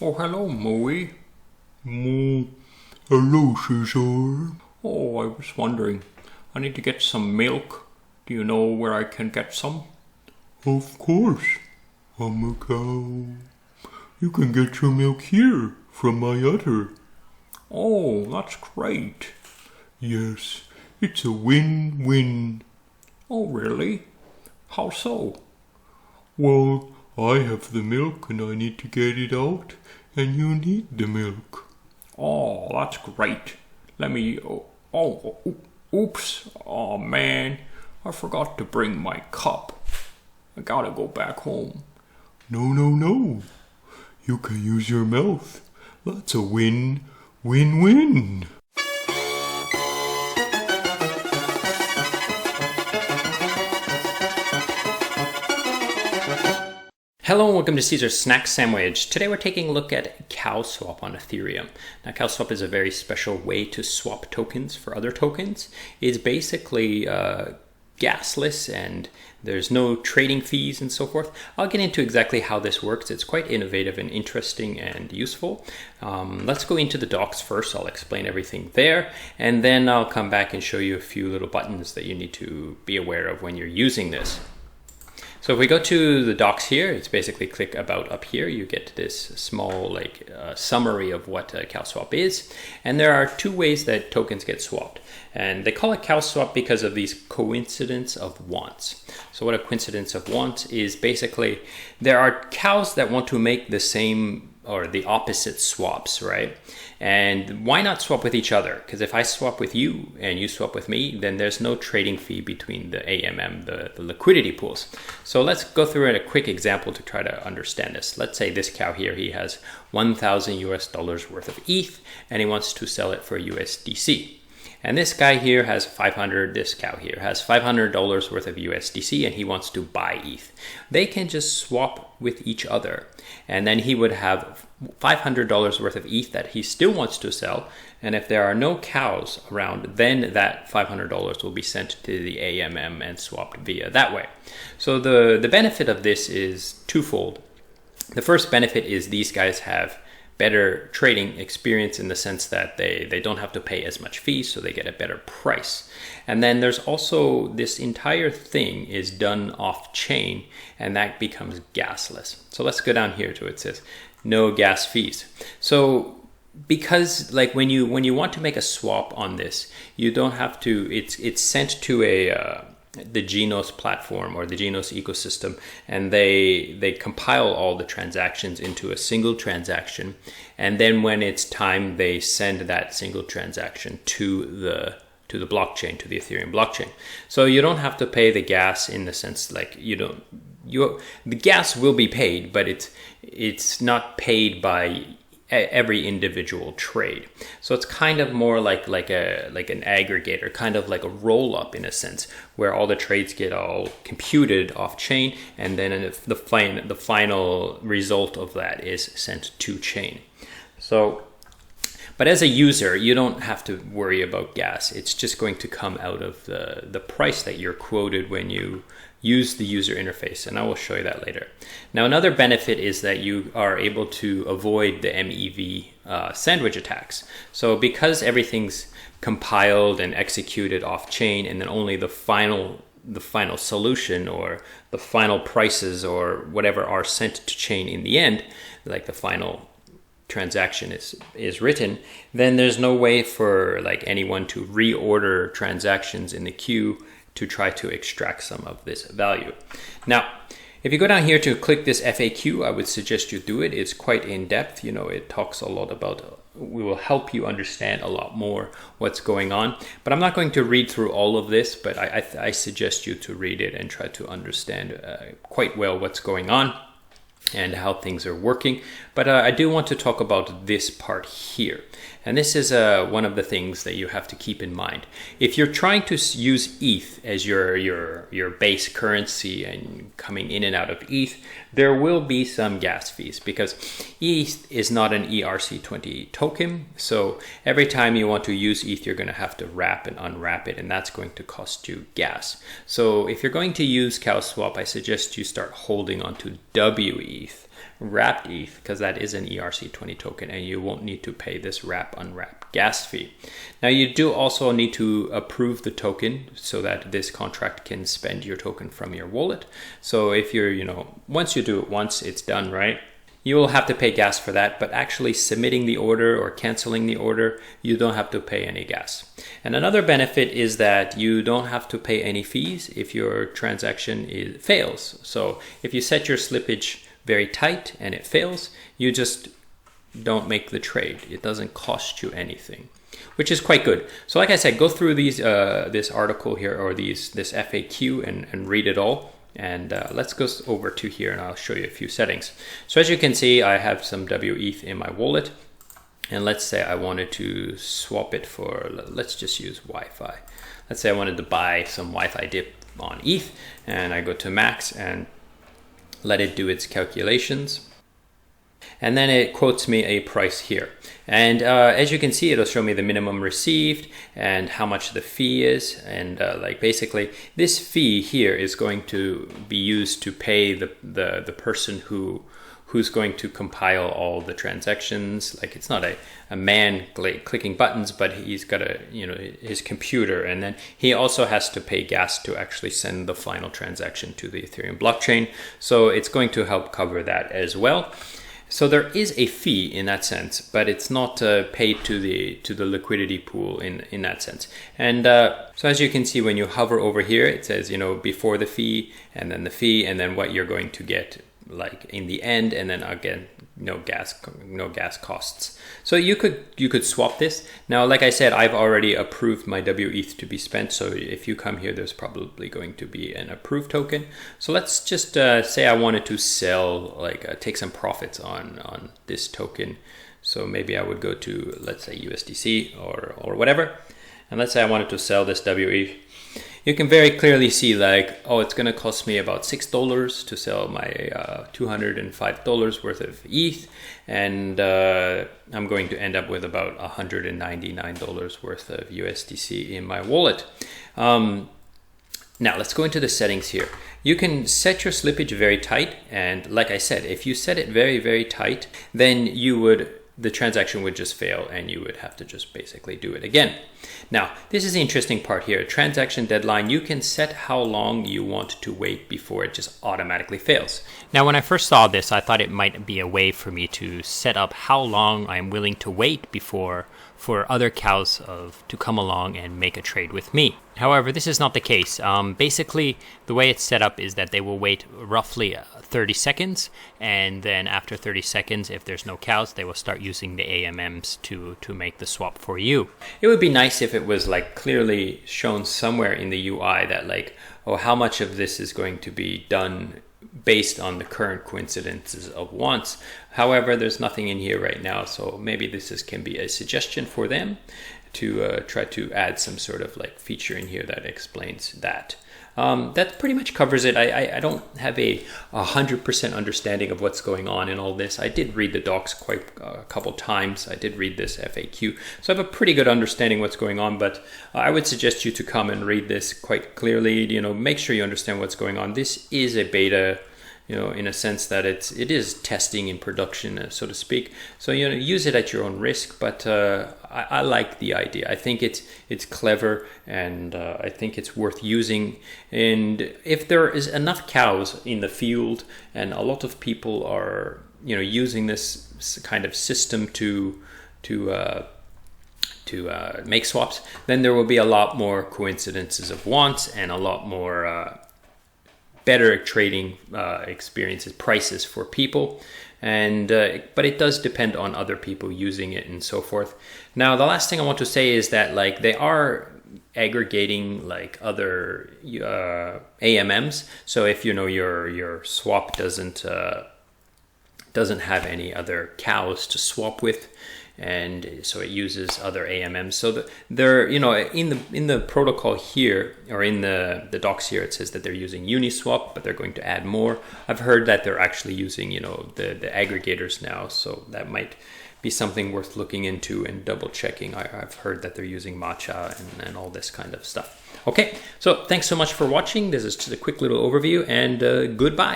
Oh, hello, Moe. Hello, Caesar. Oh, I was wondering. I need to get some milk. Do you know where I can get some? Of course. I'm a cow. You can get your milk here from my udder. Oh, that's great. Yes, it's a win-win. Oh, really? How so? Well, I have the milk and I need to get it out, and you need the milk. Oh, that's great. Let me... Oops. Oh, man. I forgot to bring my cup. I gotta go back home. No. You can use your mouth. That's a win-win-win. Hello and welcome to Caesar's Snack Sandwich. Today we're taking a look at CowSwap on Ethereum. Now CowSwap is a very special way to swap tokens for other tokens. It's basically gasless and there's no trading fees and so forth. I'll get into exactly how this works. It's quite innovative and interesting and useful. Let's go into the docs first. I'll explain everything there and then I'll come back and show you a few little buttons that you need to be aware of when you're using this. So if we go to the docs here, it's basically click about up here. You get this small summary of what CowSwap is. And there are two ways that tokens get swapped. And they call it CowSwap because of these coincidence of wants. So what a coincidence of wants is basically there are cows that want to make the same or the opposite swaps, right? And why not swap with each other? Because if I swap with you and you swap with me, then there's no trading fee between the AMM, the liquidity pools. So let's go through a quick example to try to understand this. Let's say this cow here, he has 1,000 US dollars worth of ETH and he wants to sell it for USDC. And this guy here has this cow here has $500 worth of USDC and he wants to buy ETH. They can just swap with each other. And then he would have $500 worth of ETH that he still wants to sell. And if there are no cows around, then that $500 will be sent to the AMM and swapped via that way. So the benefit of this is twofold. The first benefit is these guys have better trading experience in the sense that they don't have to pay as much fees, so they get a better price. And then there's also this entire thing is done off chain and that becomes gasless. So let's go down here to it says no gas fees. So because when you want to make a swap on this, you don't have to, it's sent to the Genos platform or the Genos ecosystem, and they compile all the transactions into a single transaction, and then when it's time they send that single transaction to the blockchain, to the Ethereum blockchain. So you don't have to pay the gas in the sense the gas will be paid, but it's not paid by every individual trade. So it's kind of more like an aggregator, kind of like a roll up in a sense, where all the trades get all computed off chain, and then the final result of that is sent to chain. So, but as a user, you don't have to worry about gas. It's just going to come out of the price that you're quoted when you use the user interface, and I will show you that later. Now, another benefit is that you are able to avoid the MEV sandwich attacks. So because everything's compiled and executed off chain, and then only the final solution or the final prices or whatever are sent to chain in the end, like the final transaction is written, then there's no way for anyone to reorder transactions in the queue to try to extract some of this value. Now, if you go down here to click this FAQ, I would suggest you do it. It's quite in depth. It talks a lot about, we will help you understand a lot more what's going on. But I'm not going to read through all of this, but I suggest you to read it and try to understand quite well what's going on and how things are working. But I do want to talk about this part here. And this is one of the things that you have to keep in mind. If you're trying to use ETH as your base currency and coming in and out of ETH, there will be some gas fees because ETH is not an ERC20 token. So every time you want to use ETH, you're going to have to wrap and unwrap it, and that's going to cost you gas. So if you're going to use CowSwap, I suggest you start holding onto WETH. wrapped ETH, because that is an ERC20 token, and you won't need to pay this wrap unwrap gas fee. Now you do also need to approve the token so that this contract can spend your token from your wallet. So if you're, once you do it once, it's done, right? You will have to pay gas for that, but actually submitting the order or canceling the order, you don't have to pay any gas. And another benefit is that you don't have to pay any fees if your transaction fails. So if you set your slippage very tight and it fails, you just don't make the trade. It doesn't cost you anything, which is quite good. So like I said, go through this article here, or this FAQ, and read it all. And let's go over to here and I'll show you a few settings. So as you can see, I have some WETH in my wallet. And let's say I wanted to swap it for, let's just use Wi-Fi. Let's say I wanted to buy some Wi-Fi dip on ETH, and I go to max and let it do its calculations. And then it quotes me a price here. And as you can see, it'll show me the minimum received and how much the fee is. And basically this fee here is going to be used to pay the person who's going to compile all the transactions. Like, it's not a man clicking buttons, but he's got his computer, and then he also has to pay gas to actually send the final transaction to the Ethereum blockchain. So it's going to help cover that as well. So there is a fee in that sense, but it's not paid to the liquidity pool in that sense. And so as you can see, when you hover over here, it says, before the fee, and then what you're going to get like in the end, and then again, no gas costs. So you could swap this. Now, like I said, I've already approved my WETH to be spent. So if you come here, there's probably going to be an approved token. So let's just say I wanted to sell, take some profits on this token. So maybe I would go to, let's say, USDC or whatever. And let's say I wanted to sell this WETH. You can very clearly see it's going to cost me about $6 to sell my $205 worth of ETH. And I'm going to end up with about $199 worth of USDC in my wallet. Now let's go into the settings here. You can set your slippage very tight. And like I said, if you set it very, very tight, then the transaction would just fail and you would have to just basically do it again. Now, this is the interesting part here. Transaction deadline, you can set how long you want to wait before it just automatically fails. Now, when I first saw this, I thought it might be a way for me to set up how long I'm willing to wait for other cows to come along and make a trade with me. However, this is not the case. Basically, the way it's set up is that they will wait roughly 30 seconds, and then after 30 seconds, if there's no cows, they will start using the AMMs to make the swap for you. It would be nice if it was clearly shown somewhere in the UI that how much of this is going to be done based on the current coincidences of wants. However, there's nothing in here right now, so maybe this can be a suggestion for them to try to add some sort of feature in here that explains that. That pretty much covers it. I don't have a 100% understanding of what's going on in all this. I did read the docs quite a couple times. I did read this FAQ, so I have a pretty good understanding what's going on, but I would suggest you to come and read this quite clearly. Make sure you understand what's going on. This is a beta, in a sense that it is testing in production, so to speak. So, use it at your own risk, but I like the idea. I think it's clever, and I think it's worth using. And if there is enough cows in the field and a lot of people are, using this kind of system to make swaps, then there will be a lot more coincidences of wants and a lot more better trading experiences, prices for people. And but it does depend on other people using it and so forth. Now, the last thing I want to say is that they are aggregating other AMMs. So if your swap doesn't have any other cows to swap with, and so it uses other AMMs. So they're in the protocol here, or in the docs here, it says that they're using Uniswap, but they're going to add more. I've heard that they're actually using the aggregators now, so that might be something worth looking into and double checking. I've heard that they're using Matcha and all this kind of stuff. Okay, so thanks so much for watching. This is just a quick little overview, and goodbye.